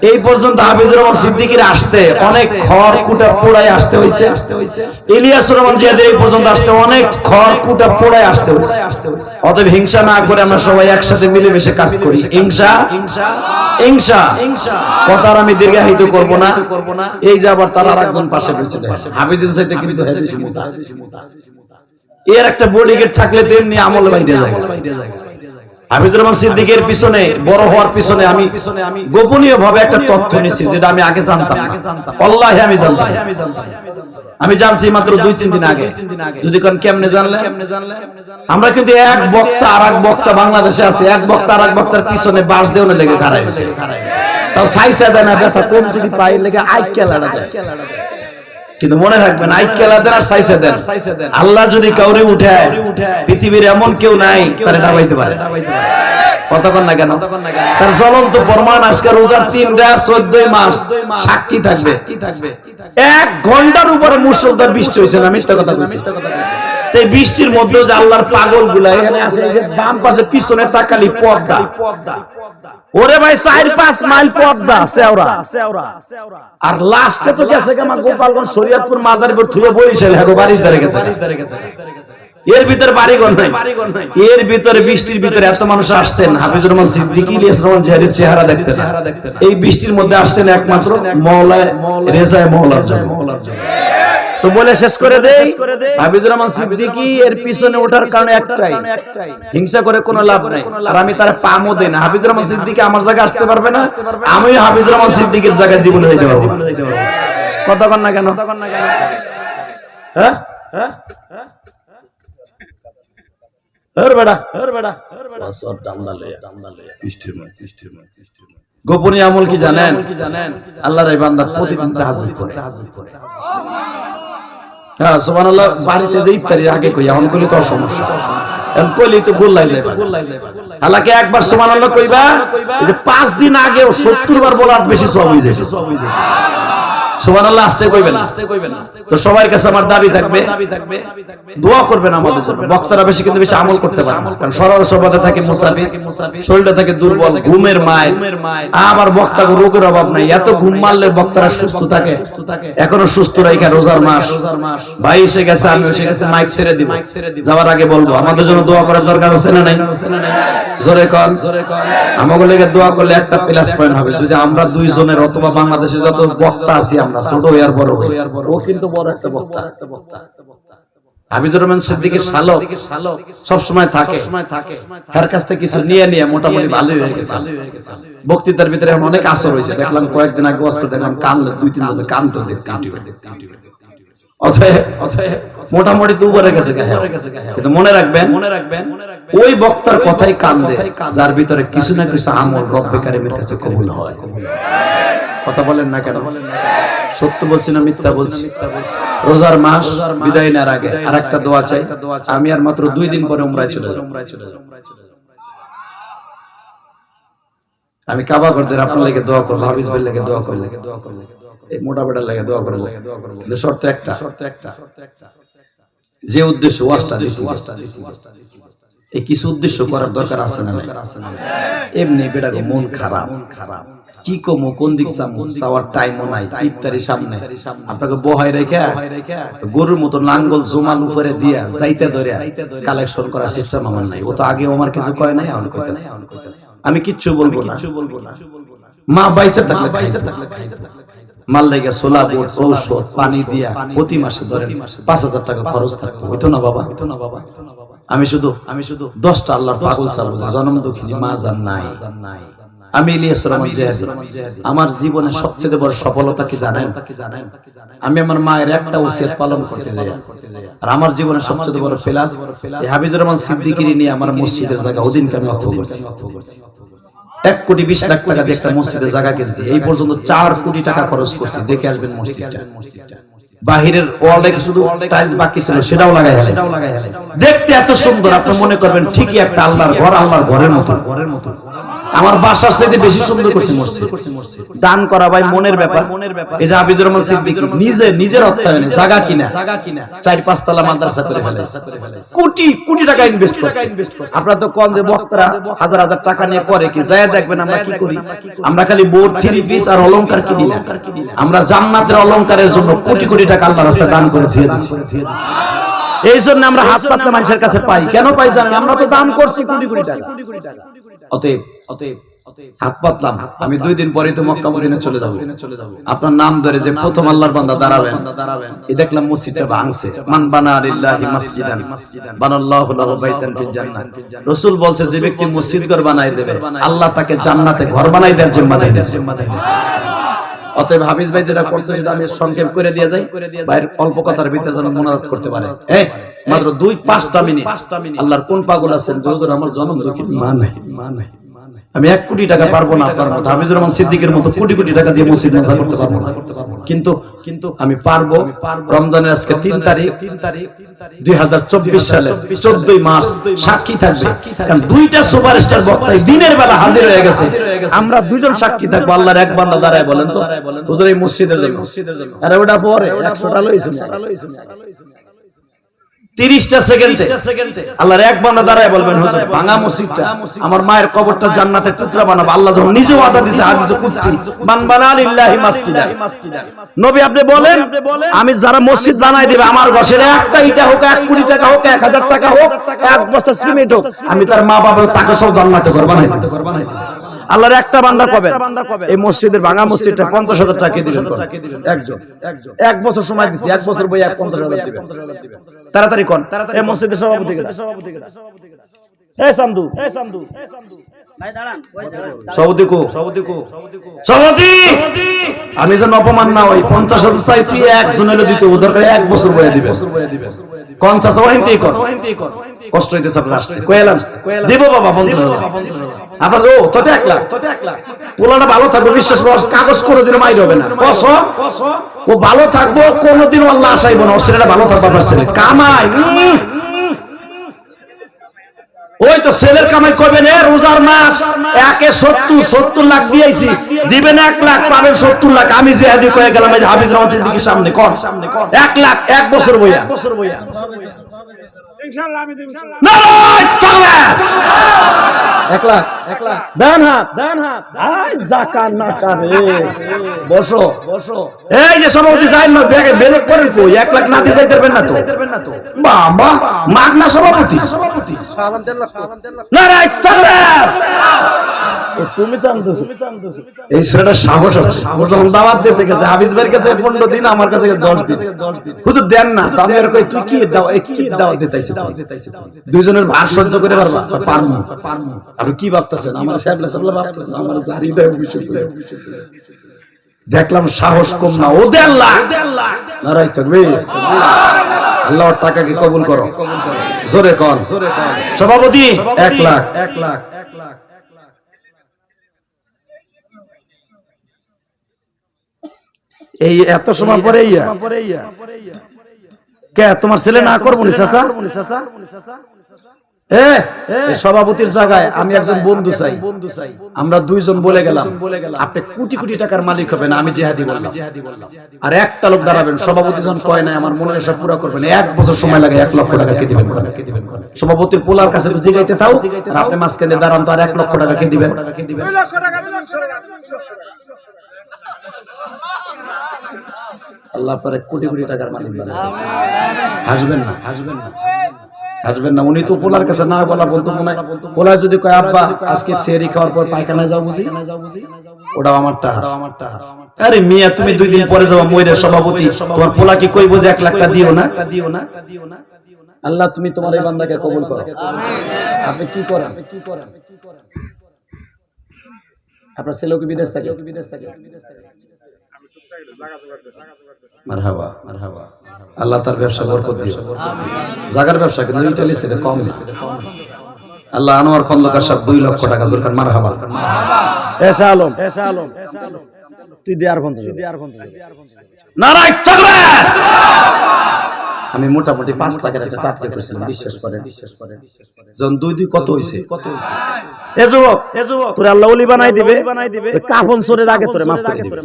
এই পর্যন্ত হাফিজুর রহমান সিদ্দিকীর আসতে অনেক খড়কুটা পোড়ায় আসতে হয়েছে। ইলিয়াসুর রহমান জিয়াদের এই পর্যন্ত আসতে অনেক খড়কুটা পোড়ায় আসতে হয়েছে। অতএব হিংসা না করে আমরা সবাই একসাথে মিলেমিশে কাজ করি। হিংসা কথার আমি দীর্ঘায়িত করব না। এই যে আবার তার আরেকজন পাশে বসে হাফিজুল সাইতে কিন্তু এর একটা বডিগার্ড থাকলে তেমনি আমল বাইরে যায়। হাফিজুর রহমান সিদ্দিকীর পিছনে বড় হওয়ার পিছনে আমি গোপনীয় ভাবে একটা তথ্য নিয়েছি, যেটা আমি আগে জানতাম না। আল্লাহি আমি জানতাম। আমি জানছি মাত্র 2-3 দিন আগে। যদি কোন কেমনে জানলে? আমরা কিন্তু এক বক্তা আর এক বক্তা বাংলাদেশে আছে, এক বক্তা আর এক বক্তার পিছনে বাঁশ দেওয়ার লেগে খাড়াই আছে। তাও সাইসা দেয় না, ব্যথা কম যদি পাই লেগে আইকেলাড়া দেয়। কিন্তু মনে রাখবেন, আইকেলা দেন আর সাইসা দেন, আল্লাহ যদি কাউরে উঠায় পৃথিবীর এমন কেউ নাই তারে ডাবাইতে পারে। কতক্ষণ না কেন? তার জ্বলন্ত প্রমাণ আজকে রোজার 3 রাত 14 মাস সাক্ষী থাকবে। 1 ঘন্টার উপরে মুষলধার বৃষ্টি হয়েছে না? মিথ্যা কথা বলছি। এই বৃষ্টির মধ্যে যে আল্লাহর পাগল গুলা এখানে আসে, এই যে বাম পাশে পিছনে তাকালি পর্দা, ওরে ভাই 4-5 মাইল পর্দা শেওড়া। আর লাস্টে তো গেছে আমার গোপালগঞ্জ শরীয়তপুর মাদারীপুর থেকে বরিশাল বাড়ির ধারে গেছে। এর ভিতরে বাড়িঘর নাই। এর ভিতরে বৃষ্টির ভিতরে এত মানুষ আসছেন হাফিজুর রহমান সিদ্দিকী ইলিয়াস রহমান জিয়াদের চেহারা দেখতে। এই বৃষ্টির মধ্যে আসছেন একমাত্র মওলায়ে রেজায়ে মওলার জন্য। তো বলে শেষ করে দেই, হাফিজুর রহমান সিদ্দিকী এর পিছনে ওঠার কারণ একটাই, হিংসা করে কোনো লাভ নাই। আর আমি তার পামও দেই না। হাফিজুর রহমান সিদ্দিকী আমার জায়গায় আসতে পারবে না, আমিও হাফিজুর রহমান সিদ্দিকীর জায়গায় জীবনে হইতে পারবো। কতক্ষণ না কেন? হ্যাঁ হ্যাঁ গোপনীয় আমল কি জানেন? আল্লাহর এই বান্দা প্রতিদিন তাহাজ্জুদ করে। হ্যাঁ সুবহানাল্লাহ। বাড়িতে যে ইফতারির আগে কই, এখন কইলে তো সমস্যা, এখন কইলে তো গোল্লাই যায়। হালাকি একবার সুবহানাল্লাহ কইবা, এই যে 5 দিন আগেও 70 বার বলার বেশি সওয়াব হয়ে যায়। সুবহানাল্লাহ আসতে কইবেন। তো সবার কাছে আমার দাবি থাকবে, দোয়া করবেন আমাদের জন্য। বক্তারা বেশি কিন্তু বেশি আমল করতে পারে না, কারণ সরল সবাতে থাকে মুসাফির, শরীরটা থাকে দুর্বল, ঘুমের মায়। আবার বক্তা রোগের অভাব নাই, এত ঘুম মারলে বক্তারা সুস্থ থাকে। এখনো সুস্থ রাখা রোজার মাস ভাই এসে গেছে, আমি এসে গেছে, মাইক ছেড়ে দিব। যাওয়ার আগে বলবো আমাদের জন্য দোয়া করার দরকার আছে না নাই? জোরে কর। আমাদের লেগে দোয়া করলে একটা প্লাস পয়েন্ট হবে। যদি আমরা 2 জনের অথবা বাংলাদেশে যত বক্তা আছি, আমরা ছোট হইয়ার বড় হই, ও কিন্তু বড় একটা বক্তা। হাফিজুর রহমান সিদ্দিকীর শালক সব সময় থাকে, তার কাছ থেকে কিছু নিয়ে মোটামুটি ভালোই হয়ে গেছে। বক্তৃতার ভিতরে এখন অনেক আসর হয়েছে। দেখলাম কয়েকদিন আগে ওয়াজ করতে দেখলাম কানলে 2-3 জন কানতে দেখছি। মোটামুটি দুবারে গেছে। কিন্তু মনে রাখবেন, ওই বক্তার কথাই কান্দে যার ভিতরে কিছু না কিছু আমল রব্বে কারিমের কাছে কবুল হয়। কথা বলেন না কেন? সত্য বলছি না মিথ্যা বলছি? রোজার মাস বিদায় নেওয়ার আগে আরেকটা দোয়া চাই। আমি আর মাত্র 2 দিন পরে উমরায় চলে যাব। আমি কাবা ঘরদের আপনার লাগে দোয়া করব, হাফিজ ভাইয়ের লাগে দোয়া করব, এই মোটা বেটার লাগে দোয়া করব। কিন্তু শর্ত একটা, যে উদ্দেশ্য ওয়াজটা দিছি, এই কিছু উদ্দেশ্য করার দরকার আছে না? এমনি বেটাকে মন খারাপ, কি কমো, কোন দিক যাবো, যাওয়ার টাইমও নাই। ইফতারি সামনে, আপনাকে বহাই রেখে গরুর মতো লাঙ্গল জমাল উপরে দিয়া যাইতে ধরে কালেকশন করার সিস্টেম আমার নাই। ও তো আগে আমার কিছু কয় নাই, এখন কইতাছে। আমি কিচ্ছু বলবো না। মা বাইচা থাকলে মাল লেগে সোলা বোর্ড, ঔষধ, পানি দিয়া প্রতি মাসে ধরেন 5,000 টাকা খরচ থাকতো। হইতো না বাবা? আমি শুধু 10টা আল্লাহর পাগল ছাড়বো, জন্ম দুঃখিনী মা জান নাই। আমি ইলিয়াস রহমান জিয়াদ, আমার জীবনের সবচেয়ে বড় সফলতা কি জানেন? আমি আমার মায়ের একটা ওসিয়ত পালন করতে যাই। আর আমার জীবনের সবচেয়ে বড় প্লাস, এই হাফিজুর রহমান সিদ্দিকীর নিয়ে আমার মসজিদের জায়গা ওদিনকে আমি অক্ষ করছি। 1,20,00,000 টাকা দিয়ে একটা মসজিদের জায়গা কিনছি। এই পর্যন্ত 4 কোটি টাকা খরচ করছি। দেখে আসবেন মসজিদটা। বাহিরের ওয়ালে শুধু টাইলস বাকি ছিল, সেটাও লাগাই দেখতে এত সুন্দর। আপনি মনে করবেন ঠিকই একটা আল্লাহর ঘর, আল্লাহর ঘরের মতো। আমার বাসার চাইতে বেশি সুন্দর করছে মসজিদ। দান করা ভাই মনের ব্যাপার। এই যে হাফিজুর রহমান সিদ্দিকী নিজের অর্থায়নে জায়গা কিনা 4-5 তলা মাদ্রাসা করে ফেলেছে, কোটি কোটি টাকা ইনভেস্ট করছে। আপনারা তো কোন যে বক্তারা হাজার হাজার টাকা নিয়ে করে কি যায় দেখবেন আমরা কি করি, আমরা খালি বোর 3 পিস আর অলংকার কিনি না, আমরা জান্নাতের অলংকারের জন্য কোটি কোটি টাকা আল্লাহর রাস্তায় দান করে দিয়ে দিচ্ছি। এই জন্য আমরা হাত পাতলা মানুষের কাছে পাই, কেন পাই জানেন? আমরা তো দান করছি কোটি কোটি টাকা। অতএব হাত পাতলাম, আমি 2 দিন পরে তো মক্কা মদিনা চলে যাব। আপনার নাম ধরে যে প্রথম আল্লাহর বান্দা দাঁড়াবেন, এই দেখলাম মসজিদটা ভাঙছে। মান বানা লিল্লাহি মাসজিদান বানাল্লাহু লাহু বাইতান ফিল জান্নাহ। রাসূল বলছে যে ব্যক্তি মসজিদ ঘর বানাই দেবে আল্লাহ তাকে জান্নাতে ঘর বানাই দেওয়ার জিম্মা দিয়েছে। অতএব হাফিজ ভাই যেটা করতে সেটা আমি সংক্ষেপ করে দিয়ে যাই, ভাইয়ের অল্প কথার ভিতরে যেন মুনাজাত করতে পারে। মাত্র 2-5টা মিনিট। আল্লাহর কোন পাগল আছেন হুজুর আমার জন্ম দুঃখিত মা নাই, আমি 1 কোটি টাকা পারবো না আপনার মতো হাফিজুর রহমান সিদ্দিকের মতো কোটি কোটি টাকা দিয়ে মসজিদ মাসা করতে পারবো না, কিন্তু আমি পারবো। রমজানের আজকে 3 তারিখ 2024 সালে 14 মার্চ সাক্ষী থাকবে, কারণ 2টা সুপারস্টার বক্তা দিনের বেলা হাজির হয়ে গেছে। আমরা 2জন সাক্ষী থাকবো। আল্লাহর এক বান্দা দাঁড়ায় বলেন তো হুজুর এই মসজিদের জন্য, আরে ওটা পরে 100টা লইছেন 30টা সেকেন্ডে আল্লাহর এক বান্দা দাঁড়ায় বলবেন হুজুর ভাঙা মসজিদটা আমার মায়ের কবরটা জান্নাতের টুকরা বানাবো। আল্লাহ যখন নিজে ওয়াদা দিয়েছে হাদিসে কুদসি মান বানা লিল্লাহি মাসজিদান। নবী আপনি বলেন আমি যারা মসজিদ বানাই দিবে আমার ঘর, সেটা একটা ইটা হোক 1 কোটি টাকা হোক 1000 টাকা হোক 1 বস্তা সিমেন্ট হোক, আমি তার মা বাবা তাকে সব জান্নাতে ঘর বানাই দেব। আল্লাহর একটা বান্দা কবে এই মসজিদের ভাঙা মসজিদটা 50,000 টাকা দিবেন একজন। 1 বছর সময় দিছি, 1 বছর বই 50,000 দিবেন। তাড়াতাড়ি কোন এই মসজিদের সভাপতি সামদু ভাই দাঁড়ান, সভাপতি আমি যেন অপমান না হই, 50,000 চাইছি, একজন হলো দিতে দরকার 1 বছর বইয়া দিবে। কোন চাচা ওহিনতেই কর, কষ্ট হইতেছে আপনার আসতে কইলাম দেব বাবা 50,000 আপনার। ও তোতে 1 লাখ পোলাটা ভালো থাকবে, বিশ্বাস কর কাগজ কোনোদিনও মাইর হবে না। কসম ও ভালো থাকবো, কোনোদিনও আল্লাহ আসাইব না, ও ছেলেটা ভালো থাকবে। আপনার ছেলে কামাই, ওই তো ছেলের কামাই করবেন রোজার মাস 70 লাখ দিয়েছি, দিবেন 1 লাখ পাবেন 70 লাখ। আমি যে হাদি কয়ে গেলাম এই যে হাফিজ রহমান সিদ্দিকীর সামনে কর 1 লাখ 1 বছর বইয়া ইনশাআল্লাহ আমি দেব। নারায়ে তাকবীর 1 লাখ দান হাত আই যাকাত না করে বসো। এই যে সভাপতি সাহেব না ব্যাগে বেলেক করেন কই 1 লাখ না দিয়ে যাইতে পারবেন না তো বাবা মাগনা সভাপতি সালাম দেন লাখ নারায়ে তাকবীর। তুমি চান্দু এই ছেলেটা সাহস আছে, যখন দাওয়াত দিতে গেছে হাফিজ ভাইয়ের কাছে 15 দিন, আমার কাছে 10 দিন, হুজুর দেন না। আমি আর কই তুই কি দাও কি দাওয়াত দিতেছিস? দুইজনের ভার সহ্য করে পারবা? পারমু। আপনি কি ভাবতেছেন? আমার সাহেবলা ভাবতেছেন আমার জারি দেয় বিষয়। দেখলাম সাহস কম না, ও দে আল্লাহ নারায়ে তাকবীর। আল্লাহর টাকাকে কবুল করো, জোরে কোন সভাপতি 1 লাখ। এই এত সময় পরে কে তোমার ছেলে না করবো চাচা? সভাপতির জায়গায় আমি একজন বন্ধু চাই। আমরা 2জন বলে গেলাম আপনি কোটি কোটি টাকার মালিক হবেন, আমি জিহাদি বললাম। আর একটা লোক দাঁড়াবেন, সভাপতি যখন কয় না আমার মনের আশা পুরো করবেন, 1 বছর সময় লাগে 1 লক্ষ টাকা কে দিবেন? সভাপতির পোলার কাছে জিগাইতে থাও, আর আপনি মাঝখানে দাঁড়ান তো আর 1 লক্ষ টাকা কে দিবেন? 2 লক্ষ টাকা আল্লাহ আপনার কোটি কোটি টাকার মালিক বানাবে। হাসবেন না। উনি তো পোলার কাছে না বলা বলতো মনে হয় পোলা যদি কয় আব্বা আজকে সেহরি খাওয়ার পর পায়খানায় যাও বুঝি, ওটাও আমার টাকা। আরে মিয়া তুমি 2 দিন পরে যাবা মইরে সভাপতি, তোমার পোলা কি কইবো যে 1 লাখ টাকা দিও না? আল্লাহ তুমি তোমার এই বান্দাকে কবুল করো। আপনি কি করেন? আপনার ছেলে কি বিদেশ থাকে? মারহাবা। আল্লাহ তার ব্যবসা বরকত দিও। জাগার ব্যবসা কিন্তু ইটালি ছেলে কম। আল্লাহ আনোয়ার খন্দকার সাহেব 2 লক্ষ টাকা জোরকার মারহাবা। এসা আলম তুই দে আর 50। নারায়ে তাকবীর। আমি মোটামুটি 5 লাখের একটা টাকা করেছিলাম, বিশ্বাস করেন। যখন 2 কত হইছে? এ যুবক তোরে আল্লাহ ওলি বানাই দিবে, কাফন চোরের আগে তোরে মাফ করে দিবে।